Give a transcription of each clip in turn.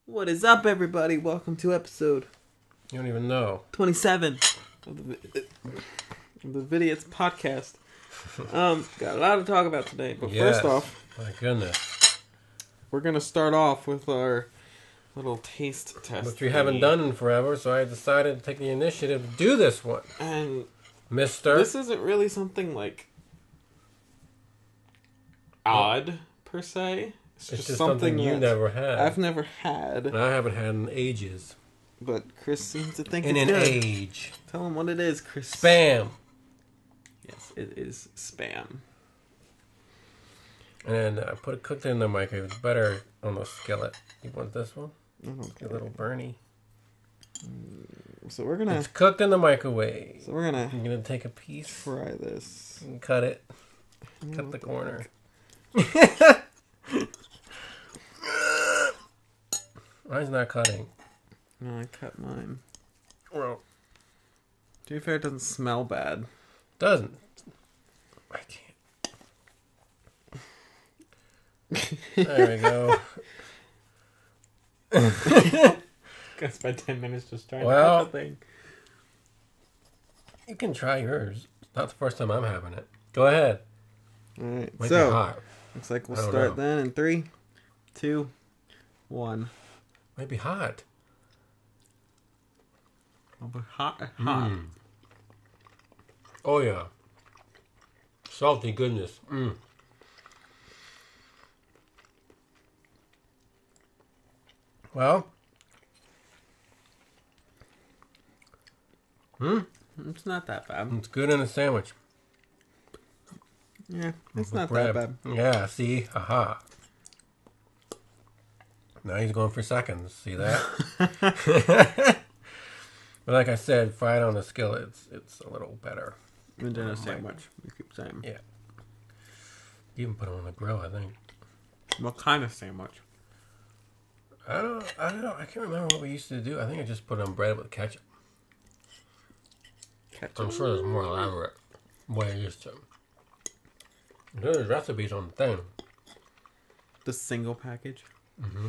What is up, everybody? Welcome to episode You don't even know. 27 of the Vidiots podcast. Got a lot to talk about today, but Yes. first off, My goodness. we're going to start off with our little taste test. Which we haven't done in forever, so I decided to take the initiative to do this one. And Mister. this isn't really something like odd, per se. It's just something you never had. I've never had. And I haven't had in ages. But Chris seems to think In it's an good. age. Tell him what it is, Chris. Spam. Yes, it is spam. And I cooked it in the microwave. It's better on the skillet. You want this one? Okay. A little Bernie. So we're gonna. It's cooked in the microwave. So we're gonna. I'm gonna take a piece Try this. and cut it. Cut the corner. Mine's not cutting. No, I cut mine. Well, To be fair, it doesn't smell bad. doesn't. I can't. There we go. I spent 10 minutes just trying to Well, cut the thing. You can try yours. It's not the first time I'm having it. Go ahead. Alright, Might be so hot. looks like we'll I don't start know. then in 3, 2, 1. Might be hot. I'll be hot. Mm. Oh yeah. Salty goodness. Mm. Well. It's not that bad. It's good in a sandwich. Yeah, it's With not bread. that bad. Yeah, see? Aha. Now he's going for seconds. See that? But like I said, fried on the skillet, it's a little better. And then a sandwich. You keep saying. Yeah. You even put it on the grill, I think. What kind of sandwich? I don't know. I can't remember what we used to do. I think I just put it on bread with ketchup. Ketchup. I'm sure there's more elaborate way I used to. There's recipes on the thing. The single package. Mm-hmm.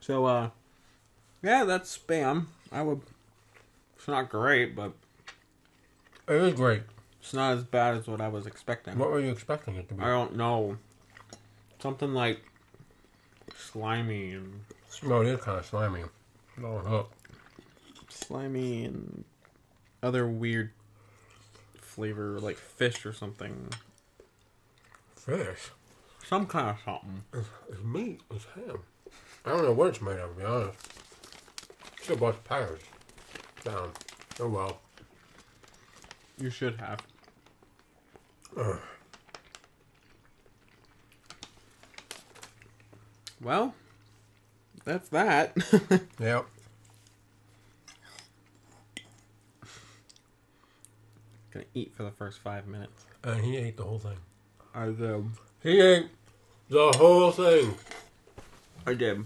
So, yeah, that's spam. It's not great, but It is great. it's not as bad as what I was expecting. What were you expecting it to be? I don't know. Something like slimy and No, it is kind of slimy. No, slimy and other weird flavor, like fish or something. fish. Some kind of something. It's meat. It's ham. I don't know what it's made of, to be honest. Should have bought the package down. Oh well. You should have. Ugh. Well, that's that. Yep. Gonna eat for the first 5 minutes. And he ate the whole thing. I did. He ate the whole thing. I did.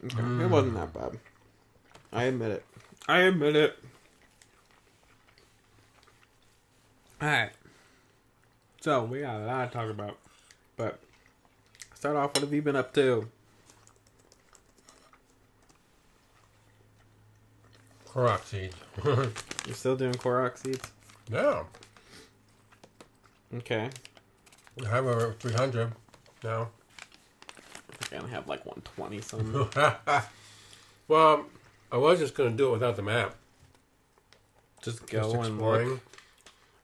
Okay, it wasn't that bad. I admit it. I admit it. Alright. So, we got a lot to talk about. But, start off, what have you been up to? Korok seeds. You're still doing Korok seeds? Yeah. Okay. I have over 300 now. I think I only have like 120 something. Well, I was just going to do it without the map. Just Just go and exploring. look.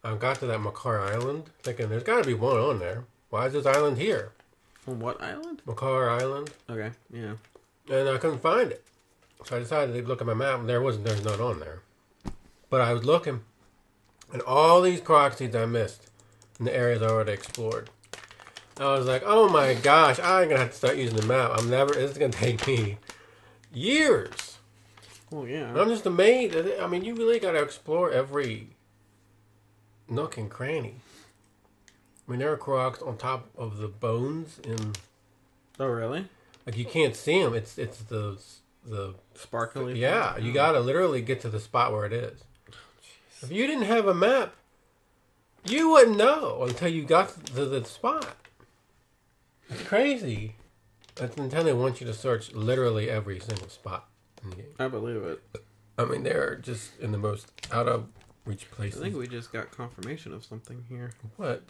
I got to that Makar Island, thinking there's got to be one on there. Why is this island here? On what island? Makar Island. Okay, yeah. And I couldn't find it. So I decided to look at my map, and there's none on there. But I was looking, and all these Korok seeds I missed in the areas I already explored. I was like, oh my gosh, I'm going to have to start using the map. This is going to take me years. Well, yeah. And I'm just amazed. I mean, you really got to explore every nook and cranny. I mean, there are Koroks on top of the bones in... Oh, really? Like, you can't see them. It's the Sparkly? yeah, you gotta literally get to the spot where it is. If you didn't have a map, You wouldn't know until you got to the spot. It's crazy. But Nintendo wants you to search literally every single spot in the game. I believe it. I mean, they're just in the most out of reach places. I think we just got confirmation of something here. What?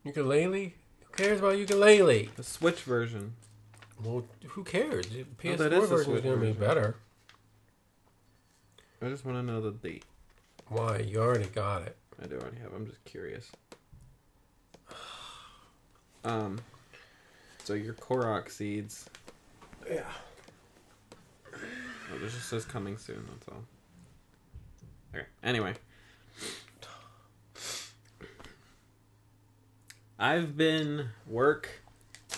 Ukulele? Who cares about ukulele? The Switch version. Well, who cares? The PS4 that is the version is Switch going to be version. better. I just want to know the date. Why? You already got it. I do already have. I'm just curious. So your Korok seeds. Yeah. Oh, this just says coming soon. That's all. Okay. Anyway, I've been work,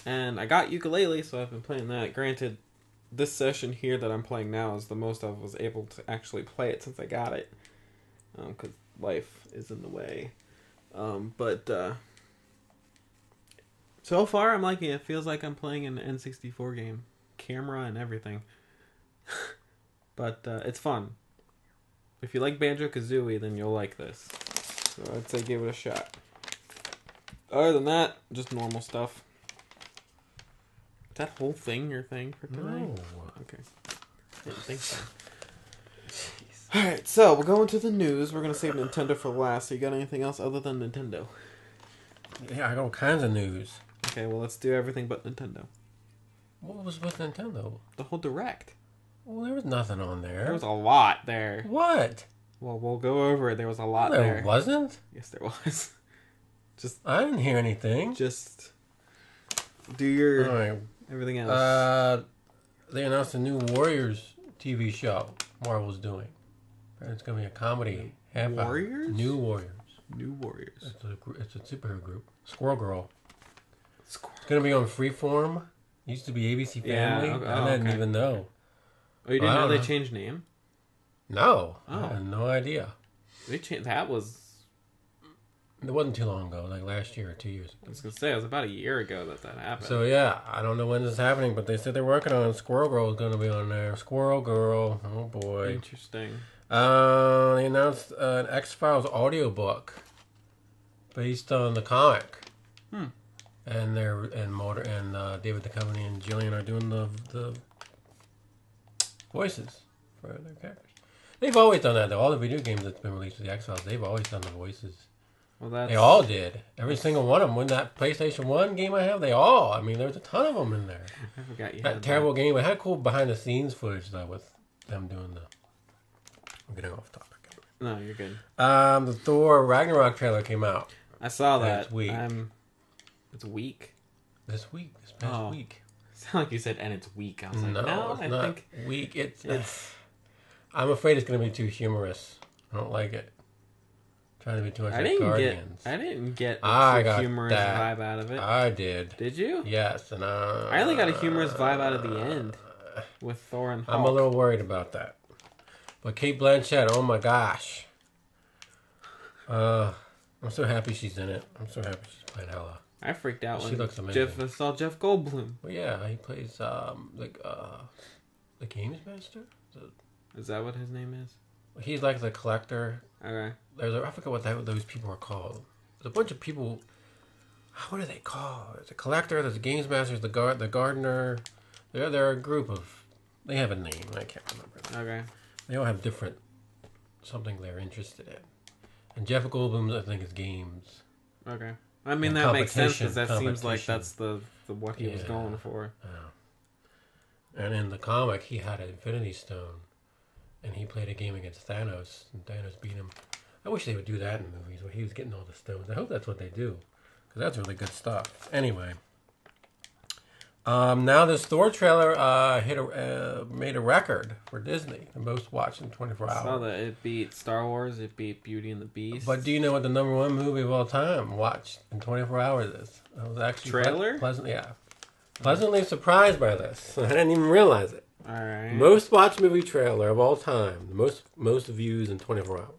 and I got ukulele, so I've been playing that. Granted, this session here that I'm playing now is the most I was able to actually play it since I got it, because life is in the way. But so far I'm liking it. It feels like I'm playing an N64 game, camera and everything. But it's fun. If you like Banjo-Kazooie, then you'll like this. So I'd say give it a shot. Other than that, just normal stuff. Is that whole thing your thing for today? No. Okay. Didn't think so. Alright, so we'll go into the news. We're going to save Nintendo for last. So you got anything else other than Nintendo? Yeah, I got all kinds of news. Okay, well let's do everything but Nintendo. What was with Nintendo? The whole Direct. Well, there was nothing on there. There was a lot there. What? Well, we'll go over it. There was a lot There there. wasn't? Yes, there was. I didn't hear anything. Just do your All right. everything else. They announced a new Warriors TV show Marvel's doing. It's going to be a comedy. Warriors? New Warriors. New Warriors. It's a superhero group. Squirrel Girl. Squirrel. It's going to be on Freeform. Used to be ABC Family. Yeah, okay. I didn't even know. Oh, you didn't I know don't they know. changed name? No. Oh. I had no idea. They changed. That was. It wasn't too long ago, like last year or 2 years ago. I was gonna say it was about a year ago that happened. So yeah, I don't know when this is happening, but they said they're working on it. Squirrel Girl is going to be on there. Squirrel Girl. Oh boy. Interesting. They announced an X-Files audiobook based on the comic. And David Duchovny and Jillian are doing the voices for their characters. They've always done that though. All the video games that's been released with the X-Files, they've always done the voices. Well, that's... They all did. Every single one of them. When that PlayStation 1 game I have, I mean, there's a ton of them in there. I forgot you That had terrible game. It had cool behind-the-scenes footage, though, with them doing the... I'm getting off topic. No, you're good. The Thor Ragnarok trailer came out. I saw that. It's weak. It's weak. This week. This past week. Sound like you said, and it's weak. I was like, No, I it's not think... weak. It's... I'm afraid it's going to be too humorous. I don't like it. Trying to be too much like Guardians. I didn't get I a got humorous that. vibe out of it. I did. Did you? Yes, and I only got a humorous vibe out of the end with Thor and Hulk. I'm a little worried about that. But Kate Blanchett, oh my gosh. I'm so happy she's in it. I'm so happy she's playing Hela. I freaked out She when looks amazing. I saw Jeff Goldblum. Well, yeah, he plays the Games Master. Is that what his name is? He's like the collector. Okay. I forget what those people are called. There's a bunch of people. What are they called? There's a collector. There's a Games Master. The gardener. They're a group of. They have a name. I can't remember. Okay. They all have different something they're interested in. And Jeff Goldblum, I think, is games. Okay. I mean, And that makes sense because that seems like competition. that's the what he was going for. And in the comic, he had an Infinity Stone, and he played a game against Thanos, and Thanos beat him. I wish they would do that in movies where he was getting all the stones. I hope that's what they do, because that's really good stuff. Anyway, now this Thor trailer made a record for Disney, the most watched in 24 hours. I saw that it beat Star Wars, it beat Beauty and the Beast. But do you know what the #1 movie of all time watched in 24 hours is? I was actually Trailer? pleasantly surprised by this. I didn't even realize it. All right. Most watched movie trailer of all time. The most views in 24 hours.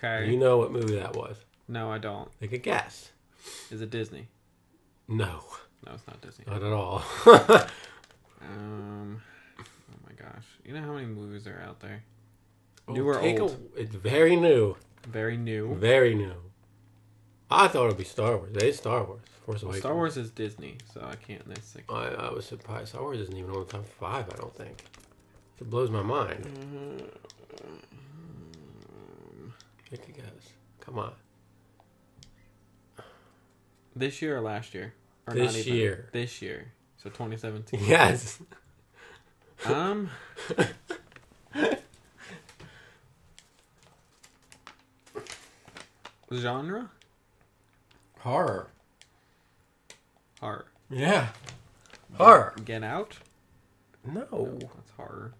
Okay. You know what movie that was? No, I don't. Take a guess. Is it Disney? No. No, it's not Disney. Not at all. Oh my gosh. You know how many movies are out there? New or old? It's very new. Very new. Very new. I thought it'd be Star Wars. It is Star Wars. Force Awakens. Star Wars is Disney, so I can't necessarily. I was surprised. Star Wars isn't even on the top 5, I don't think. It blows my mind. Take a guess. Come on. This year or last year? Or This not even? year. This year. So 2017. Yes. Genre? Horror. Horror. Yeah. Horror. Get Out? No. That's horror.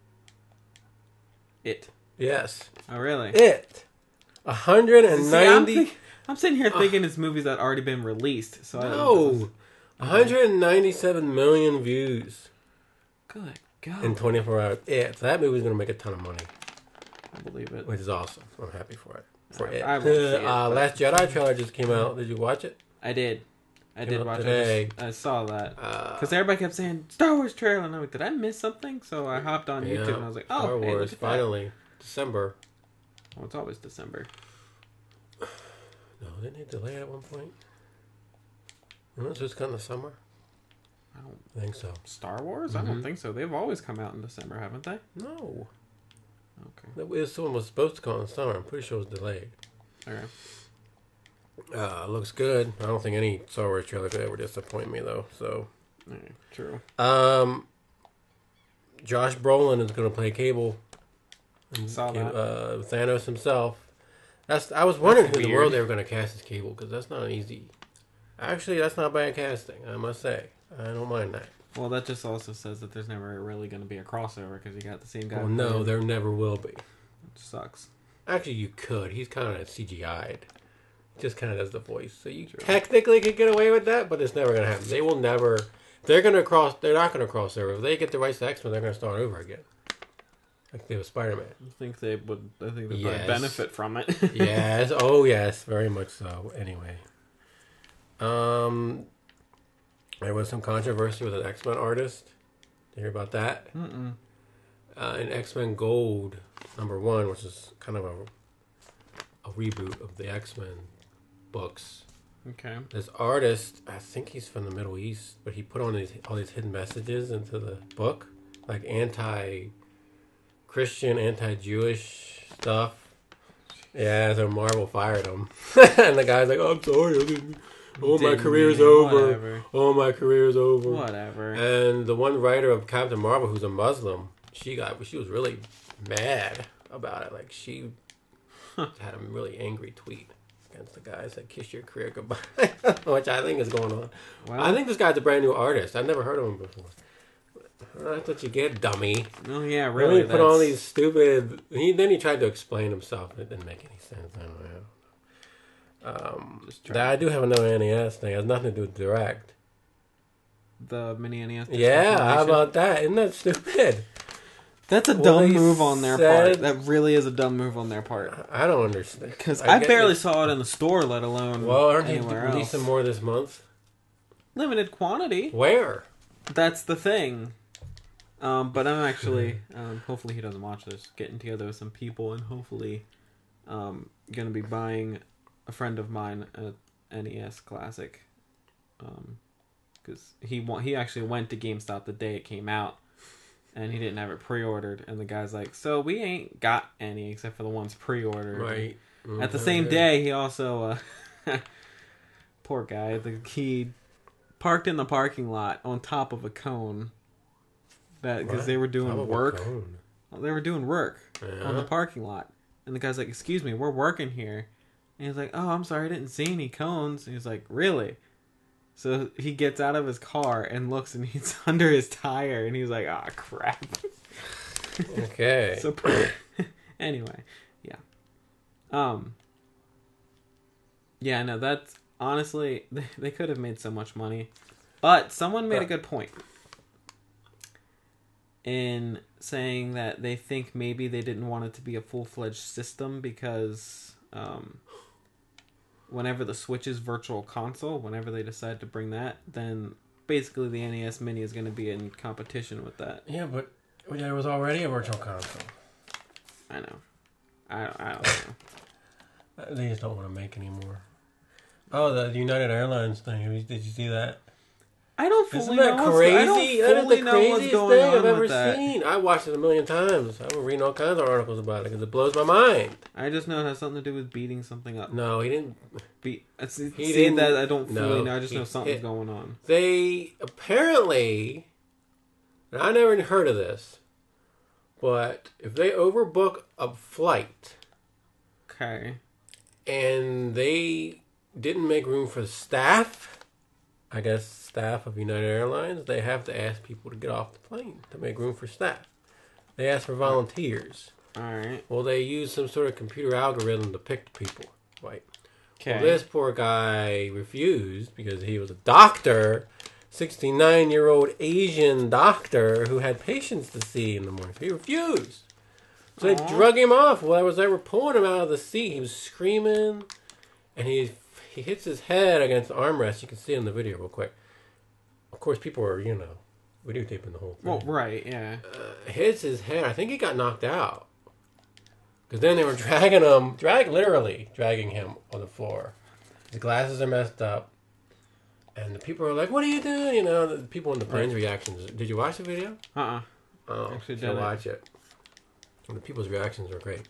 It. Yes. Oh, really? It. 190. See, I'm sitting here thinking it's movies that already been released. So No. 197 million views Good God. in 24 hours. It. So that movie's going to make a ton of money, I believe it. which is awesome. I'm happy for it. For it. I won't see it, but- Last Jedi trailer just came out. Did you watch it? I did. I did out watch today. it. I saw that. Because everybody kept saying, Star Wars trailer. And I'm like, did I miss something? So I hopped on YouTube and I was like, oh, Star hey, Wars, look at that. finally. December. Oh, it's always December. No, didn't they delay it at one point? No, it's just come in the summer? I don't. I think so. Star Wars? I don't think so. They've always come out in December, haven't they? No. Okay. This one was supposed to come out in the summer. I'm pretty sure it was delayed. Okay. Looks good. I don't think any Star Wars trailer could ever disappoint me, though. So, Okay, true. Josh Brolin is going to play Cable. Saw that. Thanos himself. I was wondering who in the weird. world they were going to cast as Cable, because that's not an easy. Actually, that's not bad casting, I must say. I don't mind that. Well, that just also says that there's never really going to be a crossover because you got the same guy. Well, no, there never will be. Which sucks. Actually, you could. He's kind of CGI'd. Just kind of does the voice. So you technically could get away with that, but it's never going to happen. They will never. They're not going to cross over. If they get the rights to X-Men, they're going to start over again. Like they were Spider-Man. I think they would. I think they Yes. would benefit from it. Yes. Oh, yes. Very much so. Anyway. There was some controversy with an X-Men artist. Did you hear about that? Mm-mm. In X-Men Gold #1, which is kind of a reboot of the X-Men books. Okay. This artist, I think he's from the Middle East, but he put on all these hidden messages into the book, like anti-Christian, anti-Jewish stuff. Yeah, so Marvel fired him, and the guy's like, "Oh, I'm sorry, I didn't. Oh, my career's over. Whatever. Oh, my career's over." Whatever. And the one writer of Captain Marvel, who's a Muslim, she was really mad about it. Like she had a really angry tweet against the guy, said "kiss your career goodbye," which I think is going on. Well, I think this guy's a brand new artist. I've never heard of him before. That's what you get, dummy. Oh yeah, Then really. he put on these stupid. Then he tried to explain himself. It didn't make any sense. I don't know. I do have another NES thing. It has nothing to do with Direct. The mini NES. Yeah, how discontinuation. about that? Isn't that stupid? That's a Well, dumb they move on their said- part. That really is a dumb move on their part. I don't understand. Because I get barely it. saw it in the store, let alone Well, aren't they anywhere releasing else. more this month? Limited quantity. Where? That's the thing. But I'm actually, hopefully he doesn't watch this, getting together with some people and hopefully going to be buying a friend of mine a NES Classic. Because he actually went to GameStop the day it came out and he didn't have it pre-ordered. And the guy's like, so we ain't got any except for the ones pre-ordered. Right. At the same day, he also, poor guy, he parked in the parking lot on top of a cone. Because they were doing work. They were doing work on the parking lot. And the guy's like, excuse me, we're working here. And he's like, oh, I'm sorry, I didn't see any cones. And he's like, really? So he gets out of his car and looks and he's under his tire. And he's like, ah, crap. Okay. So anyway, yeah. Yeah, no, that's honestly, they could have made so much money. But someone made a good point in saying that they think maybe they didn't want it to be a full-fledged system because whenever the Switch is virtual console, whenever they decide to bring that, then basically the NES Mini is going to be in competition with that. Yeah, but it was already a virtual console. I know. I don't know. They just don't want to make any more. Oh, the United Airlines thing. Did you see that? I don't fully Isn't that know crazy? That is the craziest thing I've ever that. seen. I watched it a million times. I've been reading all kinds of articles about it because it blows my mind. I just know it has something to do with beating something up. No, he didn't. That I don't fully know. I just know something's going on. They apparently, and I never heard of this, but if they overbook a flight, okay, and they didn't make room for the staff, I guess staff of United Airlines, they have to ask people to get off the plane to make room for staff. They ask for volunteers. All right. Well, they use some sort of computer algorithm to pick the people, right? Okay. Well, this poor guy refused because he was a doctor, 69-year-old Asian doctor who had patients to see in the morning. So he refused. So they drug him off. Well, they were pulling him out of the seat. He was screaming, and he hits his head against the armrest. You can see it in the video real quick. Of course, people are, videotaping the whole thing. Well, right, yeah. Hits his head. I think he got knocked out. Because then they were literally dragging him on the floor. His glasses are messed up. And the people are like, what are you doing? The people in the plane's reactions. Did you watch the video? Oh, Actually, didn't watch it. And the people's reactions were great.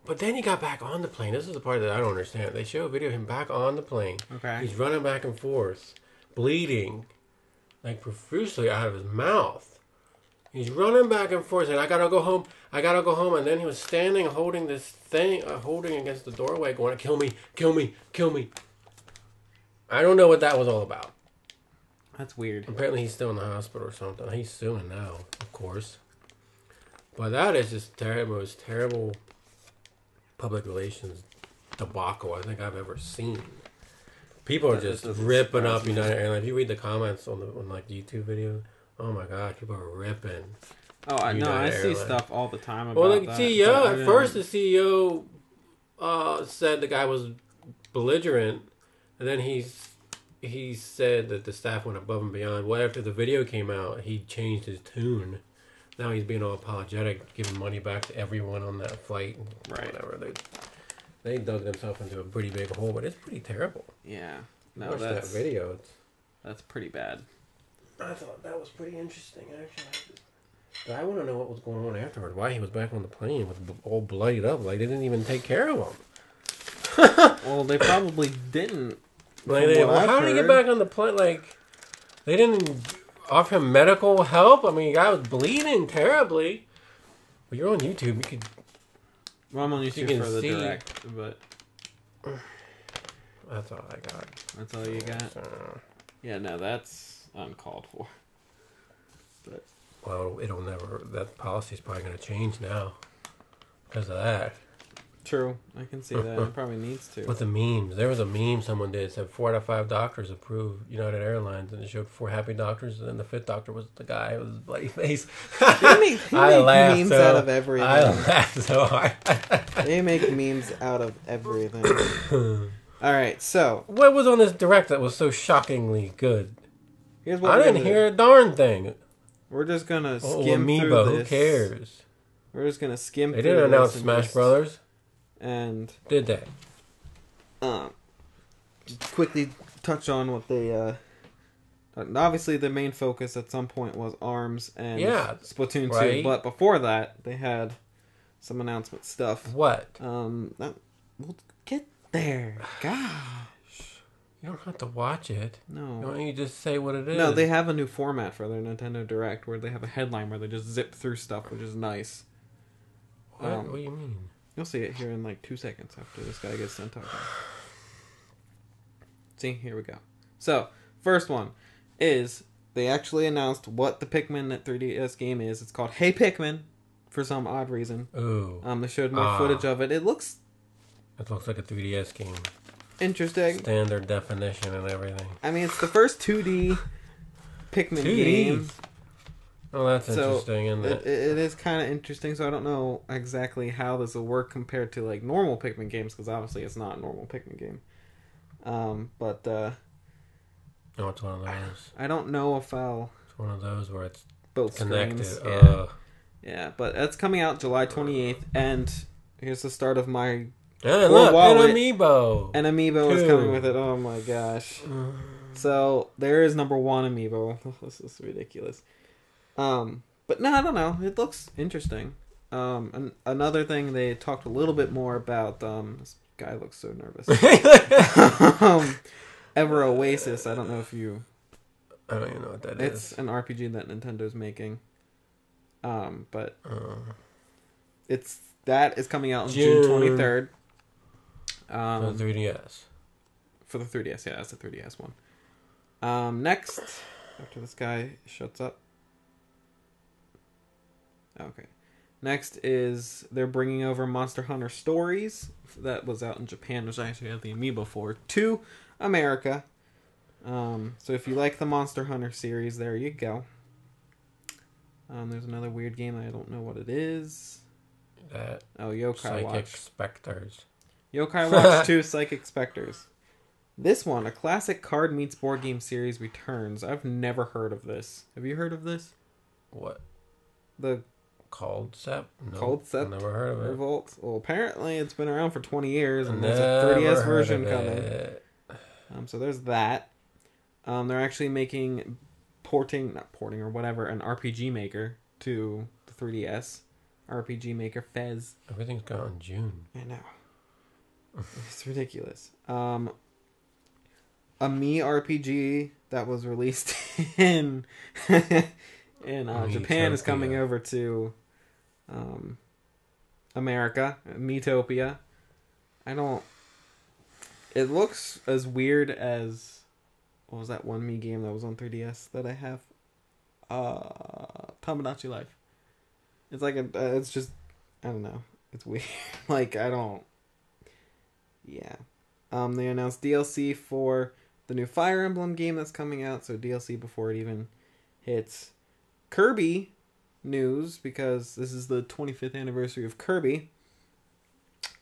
But then he got back on the plane. This is the part that I don't understand. They show a video of him back on the plane. Okay. He's running back and forth, bleeding, like profusely out of his mouth. He's running back and forth saying, I gotta go home. And then he was standing holding this thing, holding against the doorway, going, kill me, kill me, kill me. I don't know what that was all about. That's weird. Apparently he's still in the hospital or something. He's suing now, of course. But that is just most terrible public relations debacle I think I've ever seen. People are just ripping up United Airlines. If you read the comments on YouTube videos, oh my God, people are ripping. Oh, I know. I see stuff all the time about that. Well, the CEO, at first the CEO said the guy was belligerent, and then he said that the staff went above and beyond. Well, after the video came out, he changed his tune. Now he's being all apologetic, giving money back to everyone on that flight. Right. Whatever. They dug themselves into a pretty big hole, but it's pretty terrible. Yeah. No, watch that video. That's pretty bad. I thought that was pretty interesting, actually. But I want to know what was going on afterward. Why he was back on the plane with all bloodied up. Like, they didn't even take care of him. Well, they probably didn't. How did he get back on the plane? Like, they didn't offer him medical help? I mean, the guy was bleeding terribly. Well, you're on YouTube. You could... Well, I'm on YouTube for the direct, but... That's all I got. That's all you got? Yeah, no, that's uncalled for. But... Well, it'll never... That policy's probably going to change now. Because of that. True. I can see that. It probably needs to. With the memes. There was a meme someone did. It said 4 out of 5 doctors approved United Airlines. And it showed 4 happy doctors. And then the 5th doctor was the guy with his bloody face. They make memes out of everything. I laughed so hard. They make memes out of everything. Alright, so. What was on this direct that was so shockingly good? Here's what I didn't hear a darn thing. We're just going to skim Amiibo, through this. Who cares? We're just going to skim through this. They didn't announce Smash Brothers. And did they? Quickly touch on what they obviously the main focus at some point was ARMS and Splatoon 2, but before that they had some announcement stuff. What? We'll get there. Gosh. You don't have to watch it. No. Why don't you just say what it is? No, they have a new format for their Nintendo Direct where they have a headline where they just zip through stuff, which is nice. What do you mean? You'll see it here in like 2 seconds after this guy gets done talking. See, here we go. So, first one is they actually announced what the Pikmin 3DS game is. It's called Hey Pikmin for some odd reason. Ooh. They showed more footage of it. It looks like a 3DS game. Interesting. Standard definition and everything. I mean, it's the first 2D Pikmin game. Oh, that's interesting, isn't it? It is kind of interesting, so I don't know exactly how this will work compared to like normal Pikmin games, because obviously it's not a normal Pikmin game. But no, it's one of those. I don't know if I'll... It's one of those where it's both connected. Yeah, but it's coming out July 28th, and here's the start of my And Or look, wallet. an amiibo. An amiibo is 2. coming with it. Oh my gosh. So there is number 1 amiibo. This is ridiculous. But no, I don't know. It looks interesting. And another thing they talked a little bit more about. This guy looks so nervous. Ever Oasis. I don't know if you. I don't even know what that It's is. an RPG that Nintendo's making. But that is coming out on June 23rd. For the 3DS. For the 3DS, yeah, that's the 3DS one. Next, after this guy shuts up. Okay. Next is they're bringing over Monster Hunter Stories that was out in Japan, which I actually have the amiibo for, to America. So if you like the Monster Hunter series, there you go. There's another weird game. I don't know what it is. Yokai Psychic Watch. Specters. Yokai Watch 2 Psychic Specters. This one, a classic card meets board game series, returns. I've never heard of this. Have you heard of this? What? The Cold Sept? No, Cold Sept never heard of it. Revolt. Well, apparently it's been around for 20 years, and there's a 3DS version coming. So there's that. They're actually making not porting or whatever, an RPG Maker to the 3DS. RPG Maker Fez. Everything's gone in June. I know. It's ridiculous. A Me RPG that was released in Japan is coming over to America. Metopia. It looks as weird as what was that one Me game that was on 3DS that I have? Tamagotchi Life. It's like it's just I don't know. It's weird. Yeah. They announced DLC for the new Fire Emblem game that's coming out, so DLC before it even hits. Kirby news, because this is the 25th anniversary of Kirby.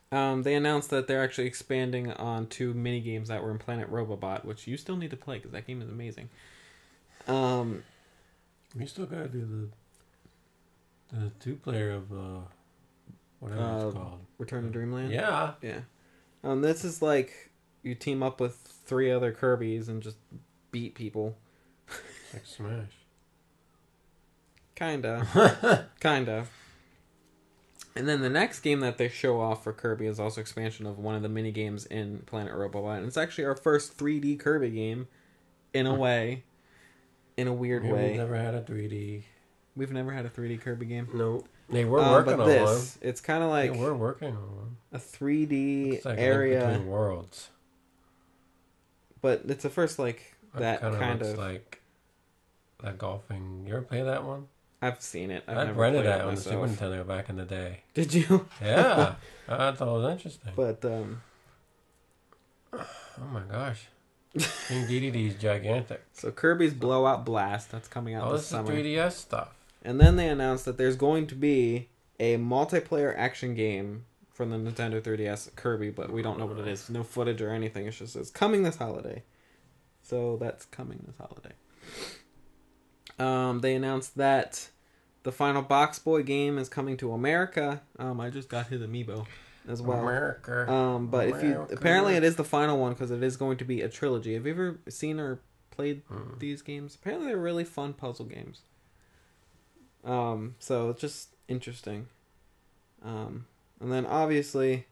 They announced that they're actually expanding on 2 mini games that were in Planet Robobot, which you still need to play because that game is amazing. We still gotta do the 2-player of whatever it's called. Return to Dreamland? Yeah. Yeah. This is like you team up with 3 other Kirbys and just beat people. Like Smash. Kinda. Kinda. And then the next game that they show off for Kirby is also expansion of one of the mini games in Planet Robobot. And it's actually our first 3D Kirby game, in a way. In a weird way. We've never had a 3D. We've never had a 3D Kirby game. No. They were working on one. It's kind of like they were working on one. A 3D it's like area. Between worlds. But it's the first, that kind of... like that golfing. You ever play that one? I've seen it. I rented that on the Super Nintendo back in the day. Did you? Yeah. I thought it was interesting. But, oh my gosh. King DDD is gigantic. So Kirby's Blowout Blast, that's coming out this summer. This is 3DS stuff. And then they announced that there's going to be a multiplayer action game for the Nintendo 3DS Kirby, but we don't know what it is. No footage or anything. It's just it's coming this holiday. So that's coming this holiday. They announced that the final Box Boy game is coming to America. I just got his amiibo as well. America. But apparently it is the final one because it is going to be a trilogy. Have you ever seen or played these games? Apparently they're really fun puzzle games. So it's just interesting. And then obviously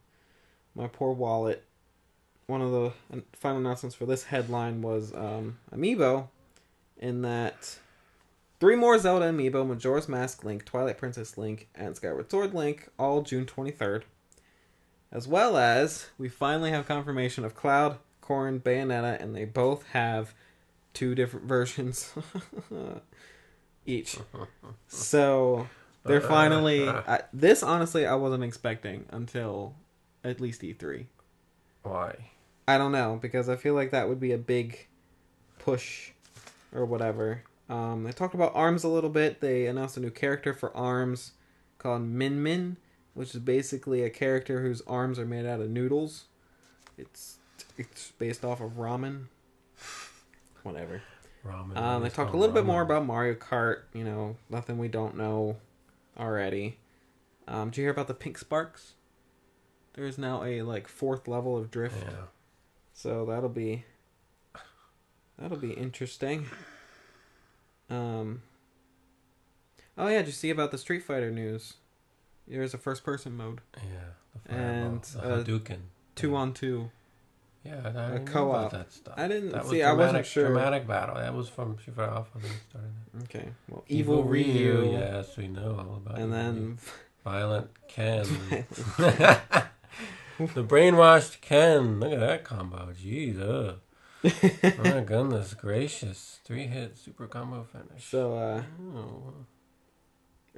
my poor wallet. One of the final announcements for this headline was amiibo, in that 3 more Zelda amiibo: Majora's Mask Link, Twilight Princess Link, and Skyward Sword Link, all June 23rd. As well as, we finally have confirmation of Cloud, Corrin, Bayonetta, and they both have 2 different versions each. So, they're finally... this, honestly, I wasn't expecting until at least E3. Why? I don't know, because I feel like that would be a big push or whatever. They talked about ARMS a little bit. They announced a new character for ARMS called Min Min, which is basically a character whose arms are made out of noodles. It's based off of ramen. Whatever. Ramen. They talked a little bit more about Mario Kart. Nothing we don't know already. Did you hear about the Pink Sparks? There's now a like 4th level of drift. Yeah. So that'll be interesting. Oh yeah, did you see about the Street Fighter news? There's a first-person mode. Yeah. The Fireball, the Hadouken. 2-on-2. Yeah, I didn't know co-op. about that stuff. I didn't that see. Was I wasn't sure. Dramatic battle. That was from Street Fighter Alpha. They started it. Okay. Well, Evil Ryu. Yes, we know all about. And then Violent Ken. The brainwashed Ken. Look at that combo. Jeez. My goodness gracious. 3-hit super combo finish. So, are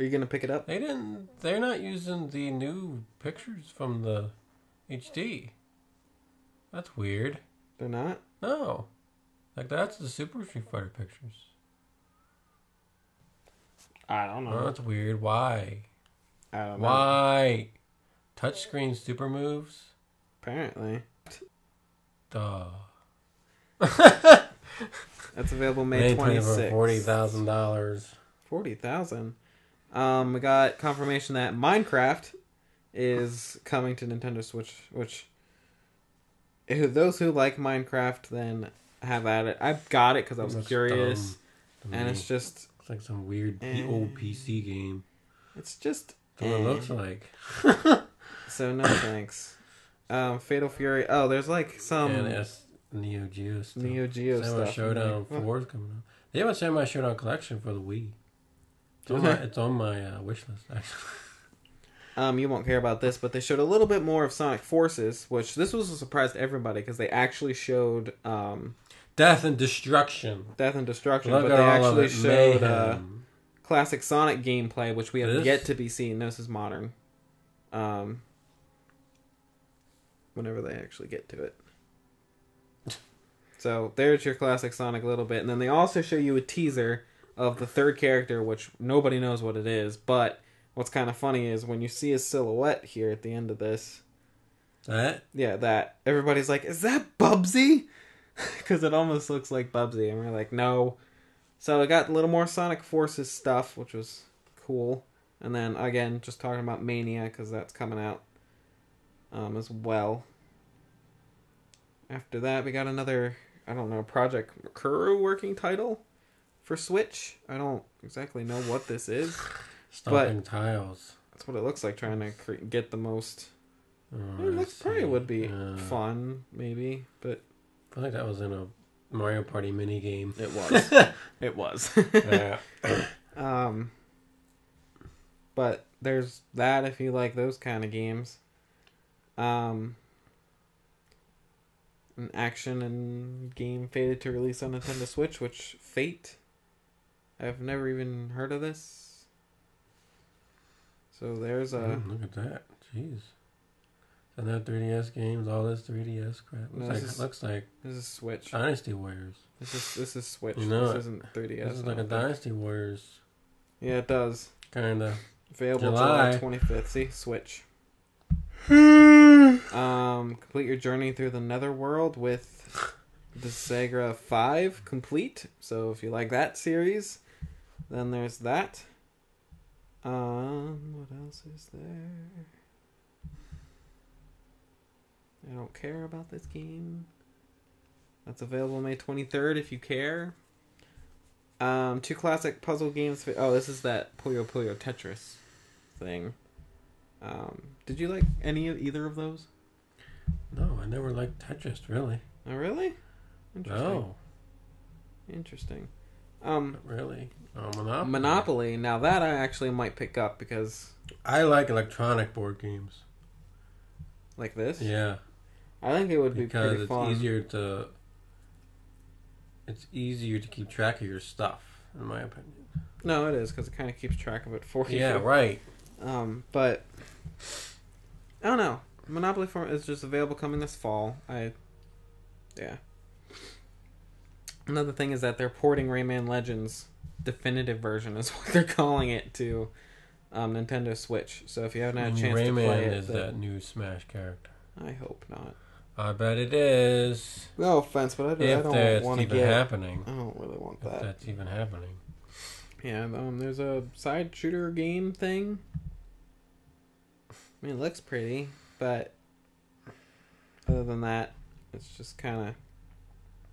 you gonna pick it up? They're not using the new pictures from the HD. That's weird. They're not? No. Like, that's the Super Street Fighter pictures. I don't know. Oh, that's weird. Why? I don't know. Why? Touchscreen super moves? Apparently. Duh. That's available May 26th. For $40,000. $40,000. We got confirmation that Minecraft is coming to Nintendo Switch, which those who like Minecraft then have at it. I got it because I was curious, and it's just it's like some weird old PC game. It's just what it looks like. So no thanks. Fatal Fury. Oh, there's like some Neo Geo stuff. Stuff. Showdown 4 is coming out. They have a Samurai Showdown collection for the Wii. It's on my wish list, actually. You won't care about this, but they showed a little bit more of Sonic Forces, which this was a surprise to everybody because they actually showed Death and Destruction. But they actually showed classic Sonic gameplay, which we have yet to be seen. This is modern. Whenever they actually get to it. So there's your classic Sonic a little bit, and then they also show you a teaser of the 3rd character, which nobody knows what it is, but what's kind of funny is when you see his silhouette here at the end of this. That? Yeah, that. Everybody's like, is that Bubsy? Because it almost looks like Bubsy, and we're like, no. So we got a little more Sonic Forces stuff, which was cool. And then, again, just talking about Mania, because that's coming out as well. After that, we got another, I don't know, Project Kuru working title for Switch. I don't exactly know what this is. Stomping tiles. That's what it looks like, trying to get the most. It looks probably would be fun, maybe, but I feel like that was in a Mario Party mini game. It was. It was. Yeah. But there's that if you like those kind of games. An action and game fated to release on Nintendo Switch, which Fate. I've never even heard of this. So there's a... look at that. Jeez. And that 3DS games, all this 3DS crap. Looks like this is Switch. Dynasty Warriors. This is Switch. You know this isn't 3DS. This is like a Dynasty Warriors. Yeah, it does. Kinda. Available July 25th. See? Switch. Complete your journey through the Netherworld with the Sagra 5 complete. So if you like that series, then there's that. What else is there? I don't care about this game. That's available May 23rd if you care. 2 classic puzzle games. Oh, this is that Puyo Puyo Tetris thing. Did you like either of those? No, I never liked Tetris, really. Oh, really? Interesting. No. Interesting. Not really. Monopoly. Monopoly. Now that I actually might pick up because... I like electronic board games. Like this? Yeah. I think it would be pretty fun. It's easier to keep track of your stuff, in my opinion. No, it is, because it kind of keeps track of it for you. Yeah, right. But... I don't know. Monopoly form is just available coming this fall. Yeah. Another thing is that they're porting Rayman Legends definitive version is what they're calling it to Nintendo Switch. So if you haven't had a chance to play it... Rayman is that new Smash character. I hope not. I bet it is. No offense, but I don't want to get... happening. I don't really want that. If that's even happening. Yeah, there's a side shooter game thing. I mean, it looks pretty, but Other than that, it's just kind of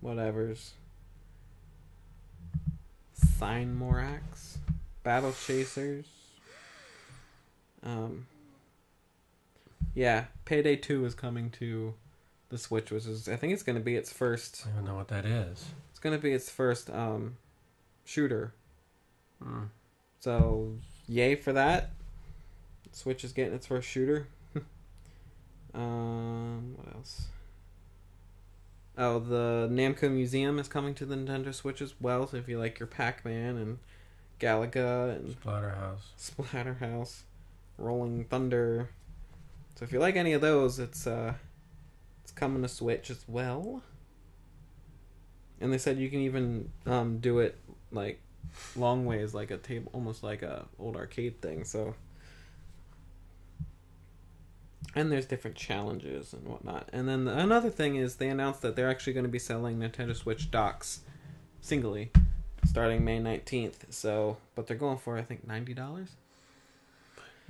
whatever's. Sign Morax, Battle Chasers. Yeah, Payday 2 is coming to the Switch, which is, I think it's going to be its first. I don't know what that is. It's going to be its first shooter. Mm. So, yay for that. Switch is getting its first shooter. What else? Oh, the Namco Museum is coming to the Nintendo Switch as well. So if you like your Pac-Man and Galaga and Splatterhouse, Rolling Thunder. So if you like any of those, it's coming to Switch as well. And they said you can even do it like long ways, like a table, almost like a old arcade thing. So. And there's different challenges and whatnot. And then another thing is they announced that they're actually going to be selling Nintendo Switch docks singly starting May 19th. So, but they're going for, I think, $90.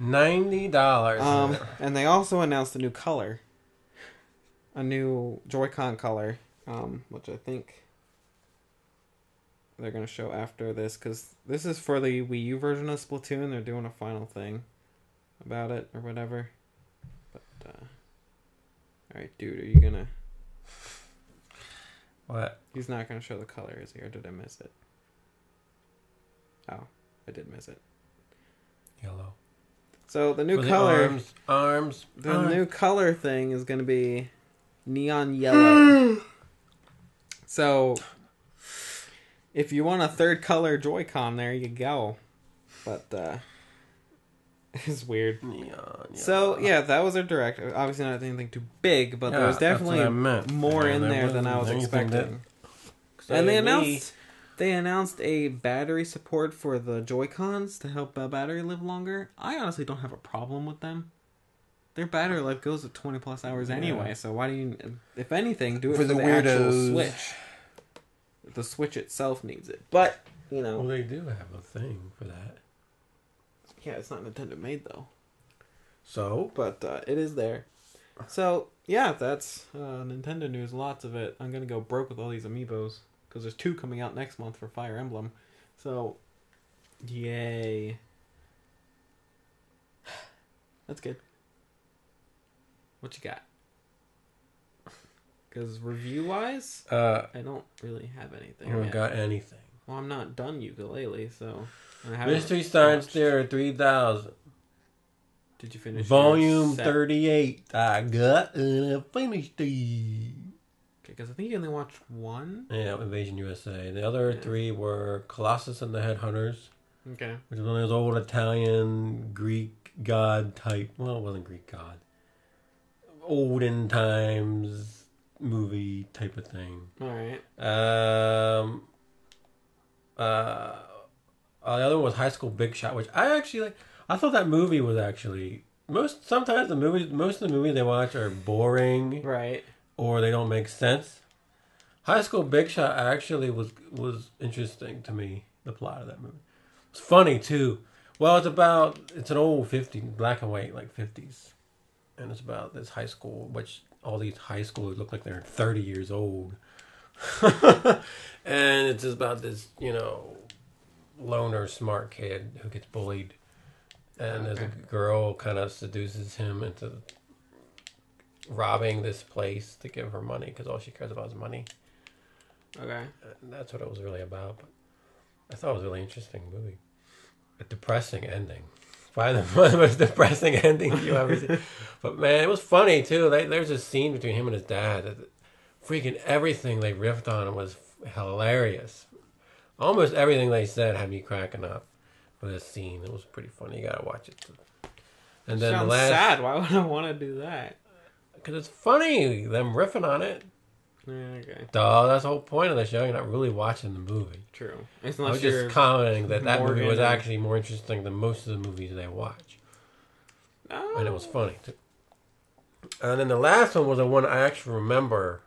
$90. And they also announced a new color. A new Joy-Con color, which I think they're going to show after this. Because this is for the Wii U version of Splatoon. They're doing a final thing about it or whatever. Alright, dude, are you gonna... What? He's not gonna show the color, is he? Or did I miss it? Oh, I did miss it. Yellow. So the new color... Arms. New color thing is gonna be neon yellow. So, if you want a third color Joy-Con, there you go. But, it's weird. Neon. So, yeah, that was their direct. Obviously not anything too big, but there was definitely more in there than I was expecting. And they announced a battery support for the Joy-Cons to help a battery live longer. I honestly don't have a problem with them. Their battery life goes at 20 plus hours anyway, so why do you, if anything, do it for the actual Switch? The Switch itself needs it. But, you know. Well, they do have a thing for that. Yeah, it's not Nintendo made though. So? But it is there. So, yeah, that's Nintendo news. Lots of it. I'm going to go broke with all these amiibos. Because there's 2 coming out next month for Fire Emblem. So, yay. That's good. What you got? Because review-wise, I don't really have anything. I haven't got anything. Well, I'm not done Yooka-Laylee, so... Mystery Science Theater 3000. Did you finish Volume 38. I got and I finished it. Okay, because I think you only watched 1. Yeah, Invasion USA. The other 3 were Colossus and the Headhunters. Okay. Which is one of those old Italian Greek god type. Well, it wasn't Greek god. Olden times movie type of thing. Alright. The other one was High School Big Shot, which I actually like. I thought that movie was actually most of the movies they watch are boring, right, or they don't make sense. High School Big Shot actually was interesting to me. The plot of that movie, it's funny too. Well, it's an old 50s black and white like 50s, and it's about this high school, which all these high schoolers look like they're 30 years old, and it's just about this loner smart kid who gets bullied, and there's a girl kind of seduces him into robbing this place to give her money because all she cares about is money. Okay. And that's what it was really about. But I thought it was a really interesting movie. A depressing ending. Probably one of the most depressing endings you ever see. But man, it was funny too. There's a scene between him and his dad that freaking everything they riffed on was hilarious. Almost everything they said had me cracking up for this scene. It was pretty funny. You gotta watch it. And then sounds sad. Why would I want to do that? Because it's funny. Them riffing on it. Yeah, okay. Duh, that's the whole point of the show. You're not really watching the movie. True. I was just commenting that movie was actually more interesting than most of the movies they watch. Oh. And it was funny too. And then the last one was the one I actually remember.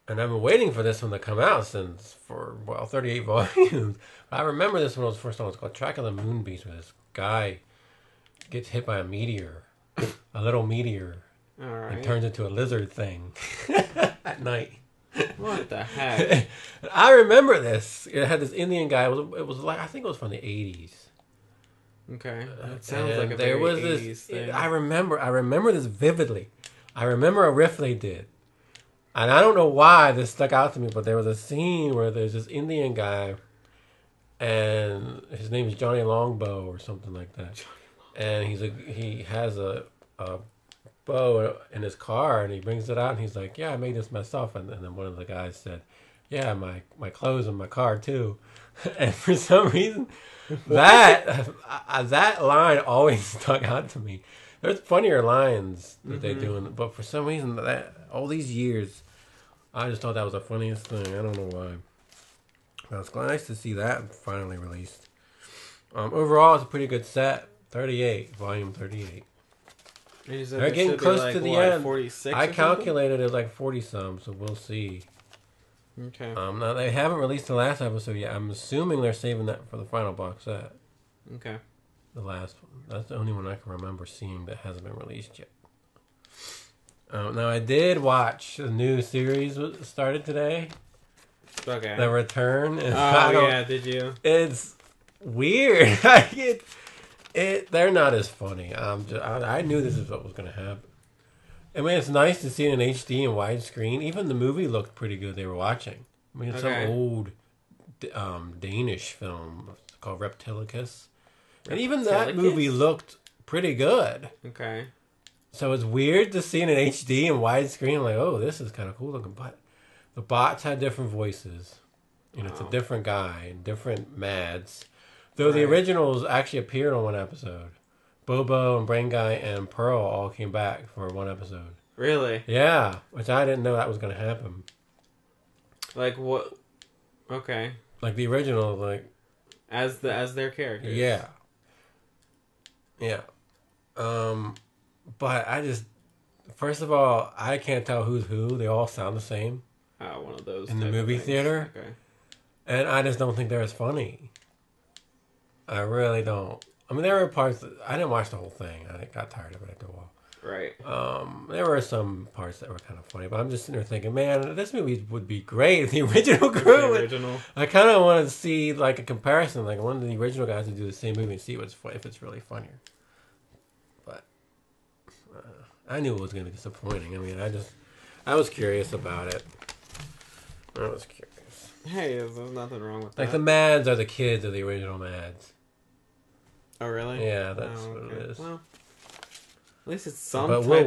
And I've been waiting for this one to come out for 38 volumes. But I remember this one was the first one. It's called Track of the Moon Beast, where this guy gets hit by a meteor. A little meteor. All right. and turns into a lizard thing at night. What the heck? I remember this. It had this Indian guy. It was like, I think it was from the 80s. Okay. That sounds like a there very was 80s this thing. I remember this vividly. I remember a riff they did. And I don't know why this stuck out to me, but there was a scene where there's this Indian guy, and his name is Johnny Longbow or something like that. And he has a bow in his car, and he brings it out, and he's like, "Yeah, I made this myself." And then one of the guys said, "Yeah, my clothes and my car too." And for some reason, that line always stuck out to me. There's funnier lines that they do, but for some reason, that all these years, I just thought that was the funniest thing. I don't know why. But it's nice to see that finally released. Overall, it's a pretty good set. 38, volume 38. They're getting close to the end. 46 I calculated it like 40 some, so we'll see. Okay. Now they haven't released the last episode yet. I'm assuming they're saving that for the final box set. Okay. The last one. That's the only one I can remember seeing that hasn't been released yet. Now I did watch the new series started today. Okay. The Return. Oh yeah, did you? It's weird. They're not as funny. I knew this is what was going to happen. I mean, it's nice to see it in HD and widescreen. Even the movie looked pretty good. They were watching. I mean, it's some old Danish film called Reptilicus. And even that movie looked pretty good. Okay. So it's weird to see it in HD and widescreen. I'm like, oh, this is kind of cool looking. But the bots had different voices. You know, it's a different guy and different Mads. Though the originals actually appeared on one episode. Bobo and Brain Guy and Pearl all came back for one episode. Really? Yeah, which I didn't know that was going to happen. Like what? Okay. Like the original, like as their characters. Yeah. Yeah. But I just, first of all, I can't tell who's who. They all sound the same. One of those in the movie theater. Okay. And I just don't think they're as funny. I really don't. I mean, there were parts that I didn't watch the whole thing. I got tired of it after a while. Right. There were some parts that were kind of funny, but I'm just sitting there thinking, man, this movie would be great if the original crew. The original. I kind of want to see like a comparison, like one of the original guys to do the same movie and see if it's really funnier. But I knew it was going to be disappointing. I mean, I was curious about it. I was curious. Hey, there's nothing wrong with that. Like the Mads are the kids of the original Mads. Oh, really? Yeah, that's what it is. Well, at least it's some. But Will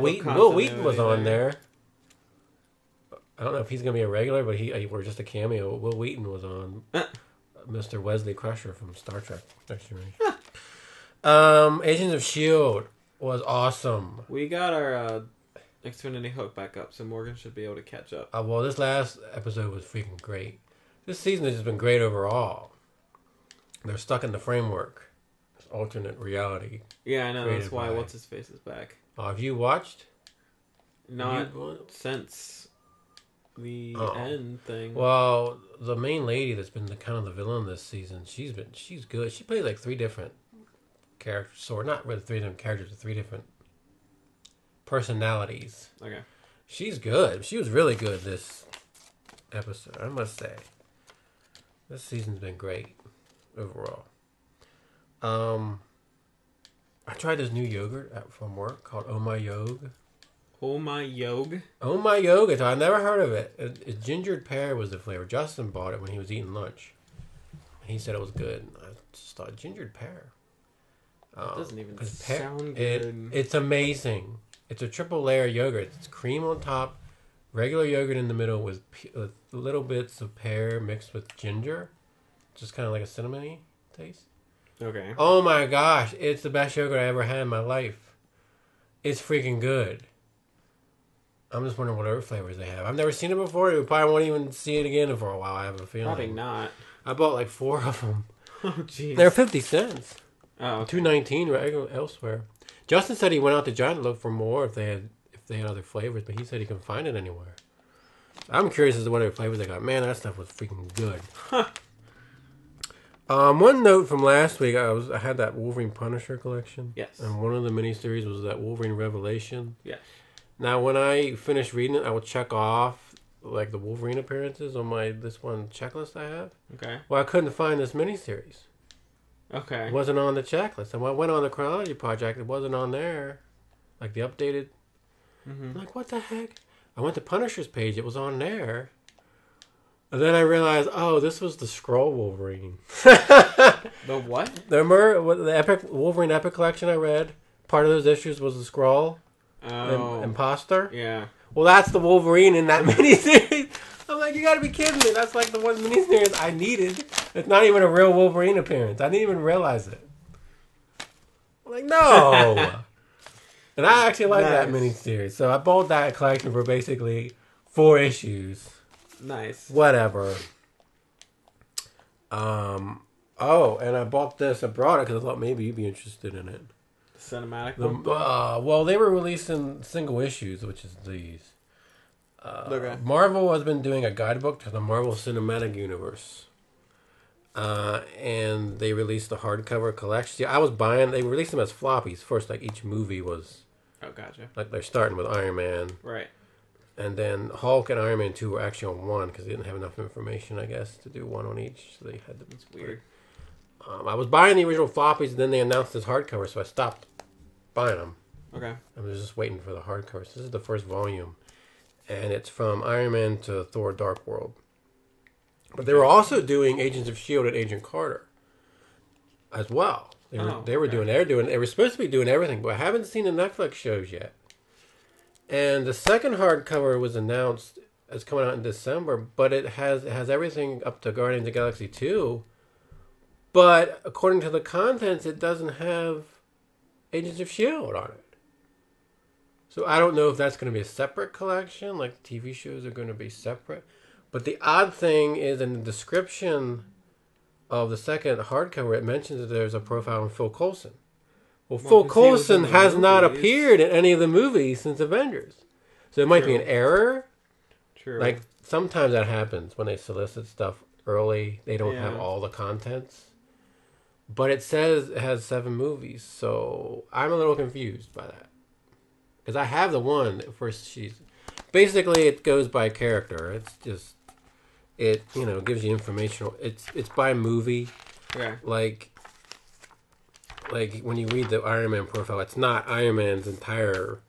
Wheaton was on there. I don't know if he's gonna be a regular, but he or just a cameo. Will Wheaton was on. Mr. Wesley Crusher from Star Trek Next Generation. Agents of S.H.I.E.L.D. was awesome. We got our Xfinity hook back up, so Morgan should be able to catch up. Well, this last episode was freaking great. This season has just been great overall. They're stuck in the framework. This alternate reality. Yeah, I know. That's why What's-His-Face is back. Have you watched? Not since the end thing. Well, the main lady that's been kind of the villain this season, she's good. She played like 3 different characters. Or not really 3 different characters, but 3 different personalities. Okay. She's good. She was really good this episode, I must say. This season's been great overall. I tried this new yogurt from work called Oh My Yog. Oh My Yog? Oh My Yogurt. I never heard of it. It. Gingered pear was the flavor. Justin bought it when he was eating lunch. He said it was good. I just thought gingered pear. It doesn't even sound good. It's amazing. It's a triple layer yogurt. It's cream on top, regular yogurt in the middle with little bits of pear mixed with ginger. Just kind of like a cinnamony taste. Okay. Oh my gosh. It's the best yogurt I ever had in my life. It's freaking good. I'm just wondering what other flavors they have. I've never seen it before. We probably won't even see it again for a while, I have a feeling. Probably not. I bought like 4 of them. Oh, jeez. They're 50 cents. Oh, okay. $2.19 elsewhere. Justin said he went out to Giant to look for more if they had other flavors, but he said he couldn't find it anywhere. I'm curious as to what other flavors they got. Man, that stuff was freaking good. One note from last week, I had that Wolverine Punisher collection. Yes. And one of the miniseries was that Wolverine Revelation. Yes. Now, when I finish reading it, I will check off like the Wolverine appearances on this one checklist I have. Okay. Well, I couldn't find this miniseries. Okay. It wasn't on the checklist. And when I went on the chronology project, it wasn't on there. Like the updated. Mm-hmm. I'm like, what the heck? I went to Punisher's page. It was on there. And then I realized, oh, this was the Skrull Wolverine. The what? Remember the Epic Wolverine Epic Collection I read? Part of those issues was the Skrull imposter. Yeah. Well, that's the Wolverine in that miniseries. I'm like, you gotta be kidding me. That's like the one miniseries I needed. It's not even a real Wolverine appearance. I didn't even realize it. I'm like, no. And I actually like that miniseries. So I bought that collection for basically 4 issues. Nice. Whatever. Oh, and I bought this. I brought it because I thought maybe you'd be interested in it. Cinematic one? Well, they were releasing single issues, which is these. Okay. Marvel has been doing a guidebook to the Marvel Cinematic Universe. And they released the hardcover collection. See, I was buying... They released them as floppies. First, like, each movie was... Oh, gotcha. Like, they're starting with Iron Man. Right. And then Hulk and Iron Man 2 were actually on one because they didn't have enough information, I guess, to do one on each. So they had to... That's weird. I was buying the original floppies, and then they announced this hardcover, so I stopped buying them. Okay. I was just waiting for the hardcover. So this is the first volume, and it's from Iron Man to Thor: Dark World. But they were also doing Agents of S.H.I.E.L.D. and Agent Carter as well. They were supposed to be doing everything, but I haven't seen the Netflix shows yet. And the second hardcover was announced as coming out in December, but it has everything up to Guardians of the Galaxy 2. But according to the contents, it doesn't have Agents of S.H.I.E.L.D. on it. So I don't know if that's going to be a separate collection, like TV shows are going to be separate. But the odd thing is in the description of the second hardcover, it mentions that there's a profile on Phil Coulson. Well, Phil Coulson has not appeared in any of the movies since Avengers. So it might be an error. True. Like, sometimes that happens when they solicit stuff early. They don't have all the contents. But it says it has 7 movies, so I'm a little confused by that. Because I have the one first season. Basically, it goes by character. It's just, it gives you information. It's by movie. Okay. Like when you read the Iron Man profile, it's not Iron Man's entire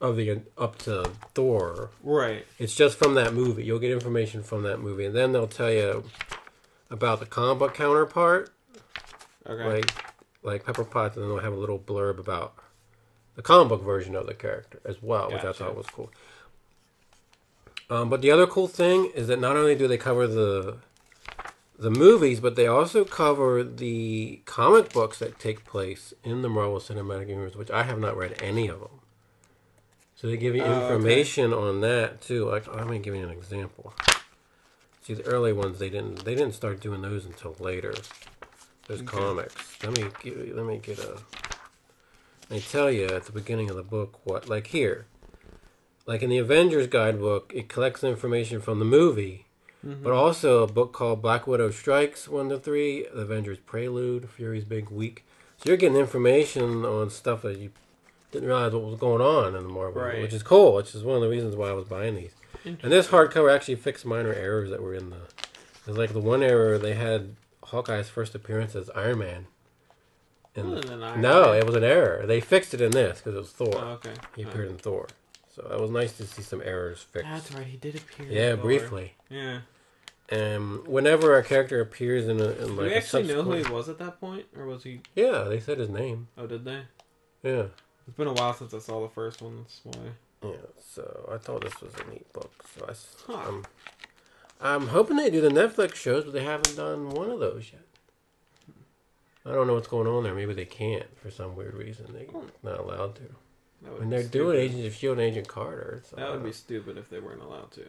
up to Thor. Right. It's just from that movie. You'll get information from that movie, and then they'll tell you about the comic book counterpart. Okay. Like Pepper Potts, and then they'll have a little blurb about the comic book version of the character as well, which I thought was cool. But the other cool thing is that not only do they cover the movies, but they also cover the comic books that take place in the Marvel Cinematic Universe, which I have not read any of them. So they give you information on that too. Like, let me give you an example. See, the early ones they didn't start doing those until later. Those comics. Let me tell you at the beginning of the book what, like here. Like in the Avengers guidebook, it collects information from the movie, but also a book called Black Widow Strikes 1-3, The Avengers Prelude, Fury's Big Week. So you're getting information on stuff that you didn't realize what was going on in the Marvel, which is cool, which is one of the reasons why I was buying these. And this hardcover actually fixed minor errors that were in the... Because like the one error, they had Hawkeye's first appearance as Iron Man. It was an error. They fixed it in this because it was Thor. Oh, okay. He appeared in Thor. So that was nice to see some errors fixed. That's right, he did appear. Yeah, briefly. Yeah. Whenever a character appears in like do we actually know who he was at that point, or was he? Yeah, they said his name. Oh, did they? Yeah. It's been a while since I saw the first one. That's why. Yeah. So I thought this was a neat book. So I'm hoping they do the Netflix shows, but they haven't done one of those yet. I don't know what's going on there. Maybe they can't for some weird reason. They're not allowed to. When they're doing Agents of S.H.I.E.L.D. and Agent Carter. So that would be stupid if they weren't allowed to.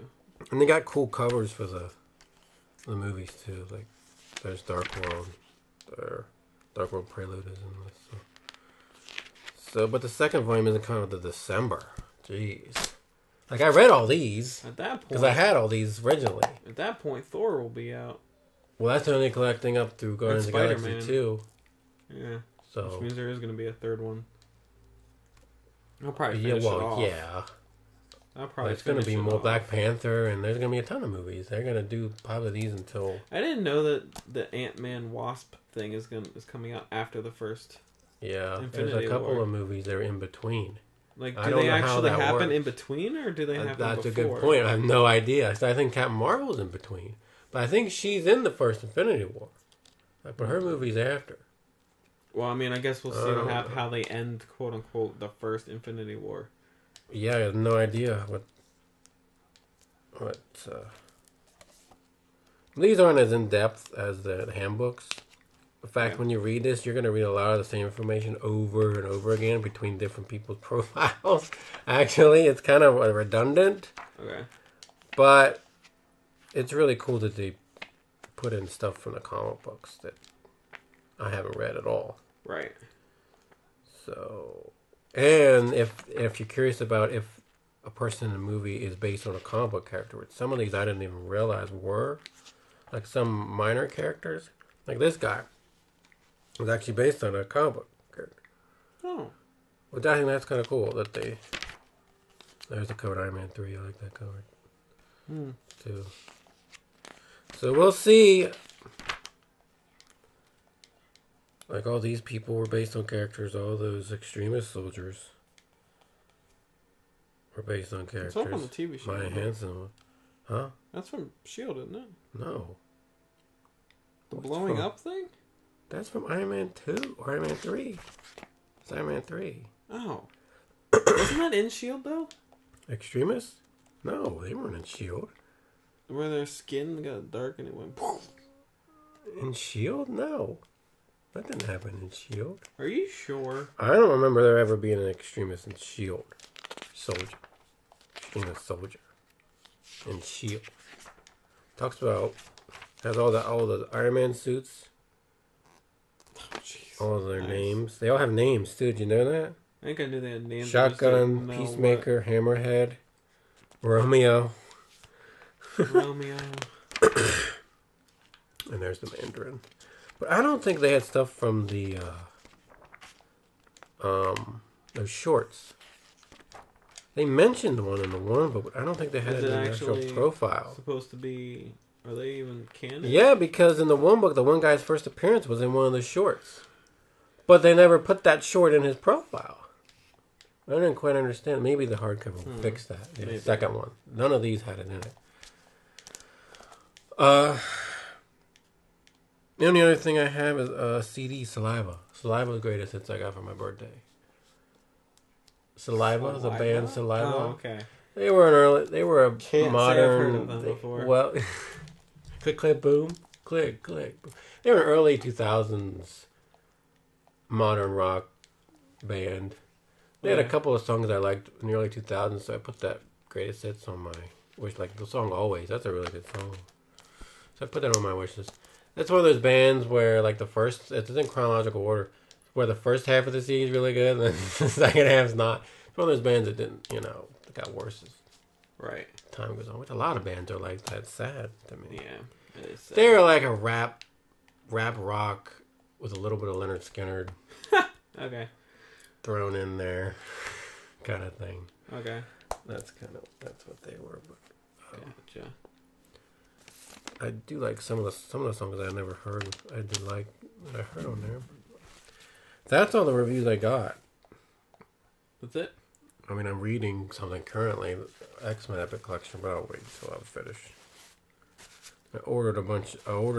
And they got cool covers for the movies, too. Like, there's Dark World. Dark World Prelude is in this. So, but the second volume isn't coming until December. Jeez. Like, I read all these. At that point. Because I had all these originally. At that point, Thor will be out. Well, that's only collecting up through Guardians of the Galaxy 2. Yeah. So. Which means there is going to be a third one. I'll probably finish it off. Yeah. I'll probably. It's going to be more off. Black Panther, and there's going to be a ton of movies. They're going to do probably these until. I didn't know that the Ant-Man Wasp thing is coming out after the first. Yeah, Infinity there's a couple War. of movies that are in between. Like, I do don't they know how actually that happen works. in between, or do they happen That's before? a good point. I have no idea. So I think Captain Marvel's in between, but I think she's in the first Infinity War. But her movie's after. Well, I mean, I guess we'll see how they end, quote unquote, the first Infinity War. Yeah, I have no idea what. These aren't as in depth as the handbooks. In fact, when you read this, you're going to read a lot of the same information over and over again between different people's profiles. Actually, it's kind of redundant. Okay. But it's really cool that they put in stuff from the comic books that I haven't read at all. Right. So, and if you're curious about if a person in the movie is based on a comic book character, which some of these I didn't even realize were, like some minor characters, like this guy was actually based on a comic book character. Oh. Which I think that's kind of cool that they. There's the cover, Iron Man 3. I like that cover too. So we'll see. Like all these people were based on characters. All those extremist soldiers were based on characters. It's all from the TV show. Maya Hansen. Huh? That's from S.H.I.E.L.D., isn't it? No. The blowing up thing? That's from Iron Man 2 or Iron Man 3. It's Iron Man 3. Oh. Wasn't that in S.H.I.E.L.D., though? Extremists? No, they weren't in S.H.I.E.L.D. Where their skin got dark and it went poof. In S.H.I.E.L.D.? No. That didn't happen in S.H.I.E.L.D. Are you sure? I don't remember there ever being an extremist in S.H.I.E.L.D. Soldier. Extremist soldier. In S.H.I.E.L.D. Talks about, has all the Iron Man suits. Oh, jeez. All their names. They all have names too. Did you know that? I think I knew they had names. Shotgun, Peacemaker, Hammerhead, Romeo. Romeo. And there's the Mandarin. But I don't think they had stuff from the those shorts. They mentioned one in the one, but I don't think they had it in the actual profile. Supposed to be? Are they even canon? Yeah, because in the one book, the one guy's first appearance was in one of the shorts, but they never put that short in his profile. I didn't quite understand. Maybe the hardcover will fix that. The second one. None of these had it in it. The only other thing I have is CD Saliva. Saliva is the greatest hits I got for my birthday. Saliva, the band Saliva. Oh, okay. They were an early. They were a Can't modern. say I've heard of them before. Well, click, click, boom, click, click. They were an early 2000s modern rock band. They had a couple of songs I liked in the early 2000s, so I put that greatest hits on my wish. Like the song "Always," that's a really good song. So I put that on my wish list. That's one of those bands where, like, it's in chronological order, where the first half of the CD is really good, and then the second half's not. It's one of those bands that didn't, that got worse as time goes on. Which a lot of bands are like that. Sad to me. Yeah, it is sad. They're like a rap rock with a little bit of Leonard Skinner Okay. thrown in there, kind of thing. Okay. That's what they were. But Gotcha. I do like some of the songs I never heard. I did like that I heard on there. That's all the reviews I got. That's it? I mean, I'm reading something currently, X-Men Epic Collection, but I'll wait until I'm finished. I ordered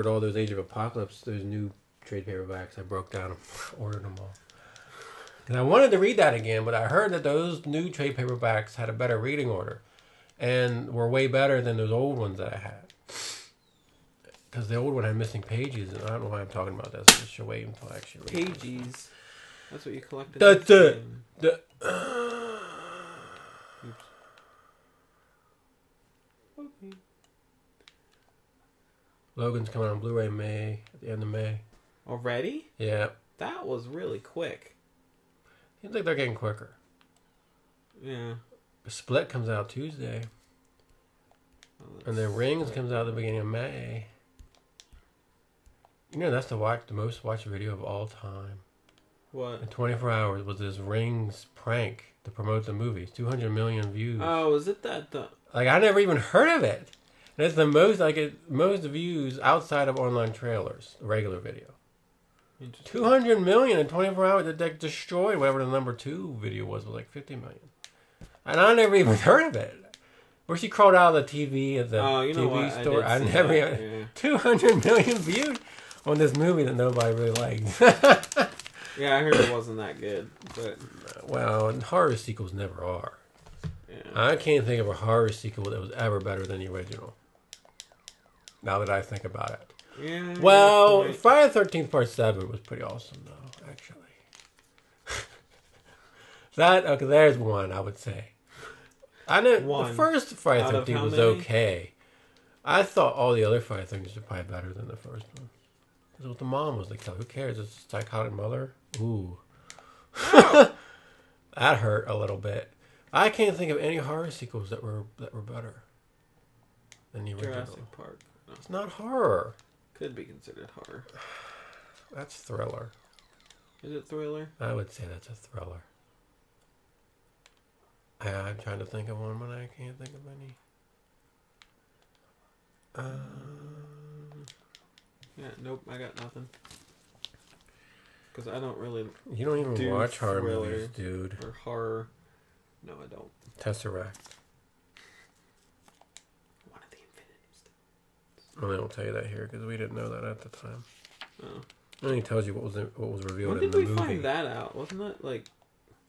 all those Age of Apocalypse, those new trade paperbacks. I broke down them, ordered them all. And I wanted to read that again, but I heard that those new trade paperbacks had a better reading order and were way better than those old ones that I had. Because the old one had missing pages, and I don't know why I'm talking about this. I should wait until I actually read it. Pages. That's what you collected. That's it. Oops. Okay. Logan's coming on Blu-ray at the end of May. Already? Yeah. That was really quick. Seems like they're getting quicker. Yeah. Split comes out Tuesday. And then Rings comes out at the beginning of May. That's the most watched video of all time. What? In 24 hours was this Rings prank to promote the movies. 200 million views. Oh, is it that? Like, I never even heard of it. And it's the most, most views outside of online trailers, the regular video. 200 million in 24 hours. That destroyed whatever the number 2 video was like 50 million. And I never even heard of it. Where she crawled out of the TV at the TV store. I never even... 200 million views on this movie that nobody really liked. Yeah, I heard it wasn't that good. But well, horror sequels never are. Yeah. I can't think of a horror sequel that was ever better than the original. Now that I think about it. Yeah. Well, Friday the 13th Part 7 was pretty awesome, though, actually. Okay, there's one, I would say. The first Friday the 13th was okay. I thought all the other Friday the 13th were probably better than the first one. Because the mom was the killer. Who cares? It's a psychotic mother. Ooh. That hurt a little bit. I can't think of any horror sequels that were better than the original. Jurassic Park. No. It's not horror. Could be considered horror. That's thriller. Is it thriller? I would say that's a thriller. I'm trying to think of one, but I can't think of any. Yeah, nope, I got nothing. Because I don't really... You don't even watch horror movies, dude. Or horror. No, I don't. Tesseract. One of the Infinity Stones. Well, they don't tell you that here because we didn't know that at the time. Oh. It only tells you what was revealed in the movie. When did we find that that out? Wasn't that like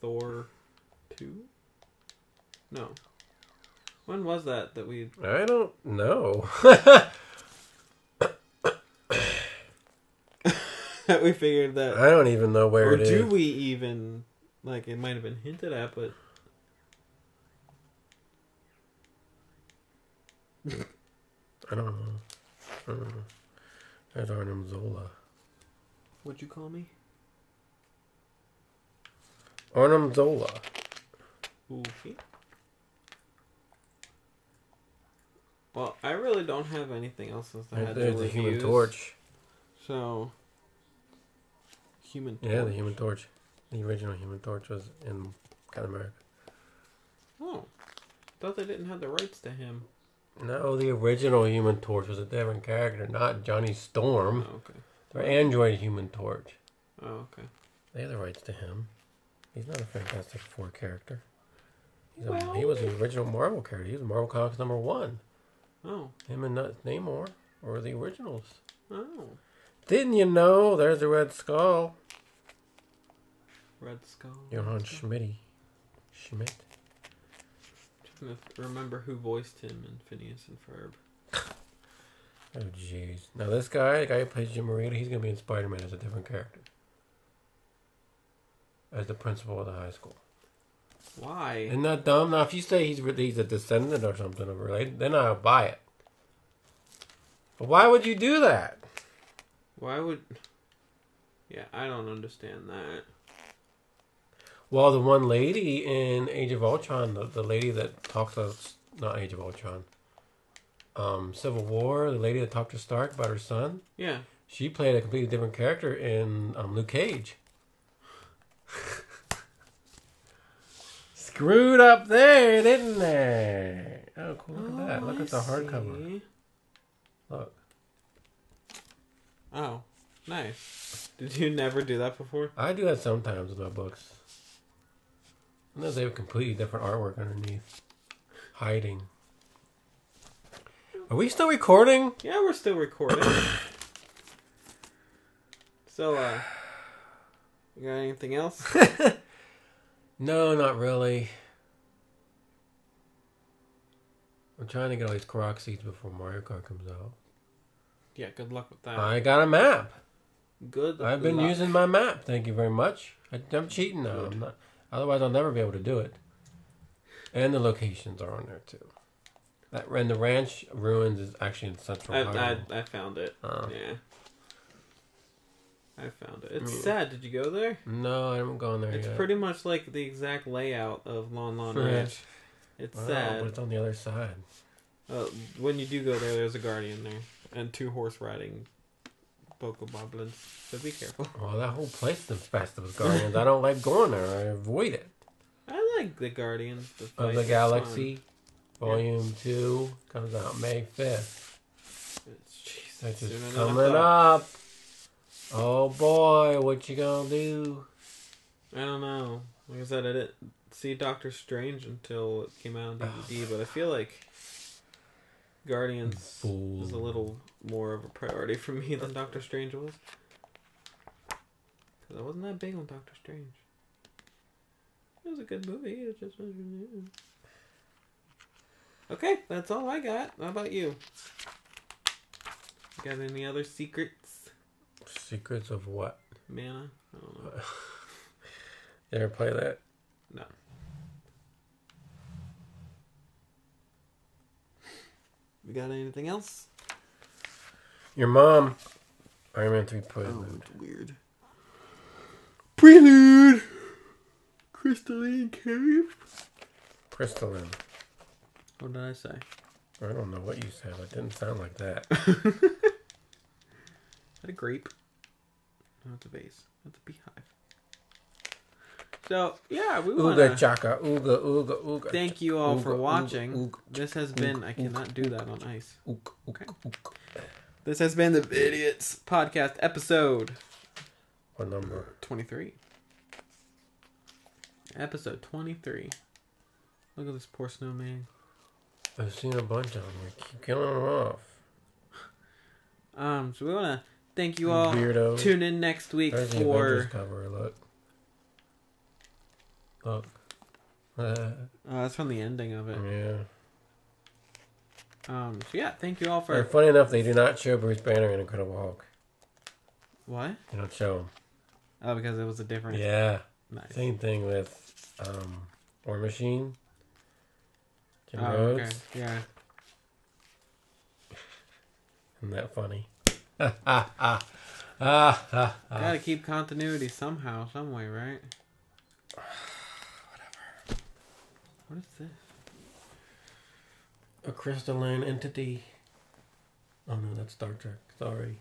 Thor 2? No. When was that we... I don't know. That we figured that... I don't even know where it is. Or do we even... Like, it might have been hinted at, but... I don't know. That's Arnim Zola. What'd you call me? Arnim Zola. Okay. Well, I really don't have anything else since I had the reviews. The Human Torch. So... Human Torch. Yeah, the Human Torch. The original Human Torch was in Captain America. Oh. Thought they didn't have the rights to him. No, the original Human Torch was a different character, not Johnny Storm. Oh, okay. Or Android Human Torch. Oh, okay. They have the rights to him. He's not a Fantastic Four character. He was the original Marvel character. He was Marvel Comics #1. Oh. Him and Namor were the originals. Oh. Didn't you know? There's the Red Skull. Red Skull. Johann Schmidt. Schmidt. Trying to remember who voiced him in Phineas and Ferb. Oh, jeez. Now this guy, the guy who plays Jim Morita, he's going to be in Spider-Man as a different character. As the principal of the high school. Why? Isn't that dumb? Now, if you say he's a descendant or something of related, then I'll buy it. But why would you do that? Why would... Yeah, I don't understand that. Well, the one lady in Age of Ultron, the lady that talks to... Not Age of Ultron. Civil War, the lady that talked to Stark about her son. Yeah. She played a completely different character in Luke Cage. Screwed up there, didn't they? Oh, cool. Look at that. Look at the hardcover. Look. Oh, nice. Did you never do that before? I do that sometimes with my books. Sometimes they have completely different artwork underneath. Hiding. Are we still recording? Yeah, we're still recording. So, you got anything else? No, not really. I'm trying to get all these Korok seeds before Mario Kart comes out. Yeah, good luck with that. I got a map. Good I've been using my map. Thank you very much. I'm cheating now. I'm not. Otherwise, I'll never be able to do it. And the locations are on there too. And the ranch ruins is actually in Central Ohio. I found it. Yeah. I found it. It's sad. Did you go there? No, I haven't gone there yet. It's pretty much like the exact layout of Lon Lon Ranch. It's sad. But it's on the other side. When you do go there, there's a guardian there. And 2 horse riding Bokoblins, so be careful. Well, that whole place is infested with Guardians. I don't like going there. I avoid it. I like the Guardians. Of the Galaxy, Volume 2, comes out May 5th. That's just coming up. Oh boy, what you gonna do? I don't know. Like I said, I didn't see Doctor Strange until it came out on DVD, but I feel like Guardians is a little more of a priority for me than Doctor Strange was. Because I wasn't that big on Doctor Strange. It was a good movie. It just wasn't. Okay, that's all I got. How about you? Got any other secrets? Secrets of what? Mana? I don't know. You ever play that? No. We got anything else? Your mom. Iron Man 3 Prelude. Oh, it's weird. Prelude! Crystalline Cave? Crystalline. What did I say? I don't know what you said. It didn't sound like that. Is that a grape? No, it's a vase. That's a beehive. So, yeah, we want Ooga chaka, ooga, ooga, ooga. Thank you all ooga, for watching. Ooga, ooga, this has been... I cannot do that on ice. Ooga, ooga, ooga. This has been the Vidiots podcast episode... What number? 23. Episode 23. Look at this poor snowman. I've seen a bunch of them. We keep killing them off. So we want to thank you all. Weirdo. Tune in next week There's the for... Avengers cover. Look. that's from the ending of it. Yeah. So yeah, thank you all for... Funny enough, they do not show Bruce Banner in Incredible Hulk. What? They don't show him. Oh, because it was a different... Yeah. Nice. Same thing with War Machine. Jim Oh, Rhodes. okay. Yeah. Isn't that funny? Gotta keep continuity somehow, some way, right? Whatever. What is this? A crystalline entity. Oh no, that's Star Trek. Sorry.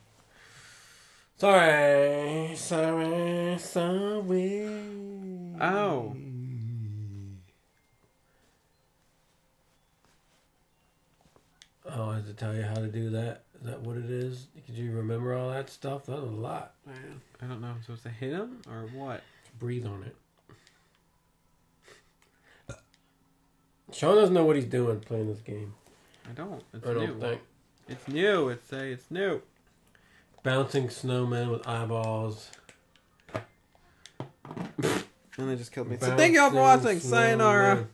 Oh. Oh, I have to tell you how to do that? Is that what it is? Could you remember all that stuff? That was a lot. Man, I don't know. I'm supposed to hit him or what? Breathe on it. Sean doesn't know what he's doing playing this game. I don't. It's I new. don't think. It's new. It's new. Bouncing snowmen with eyeballs. And they just killed me. So thank you all for watching. Sayonara.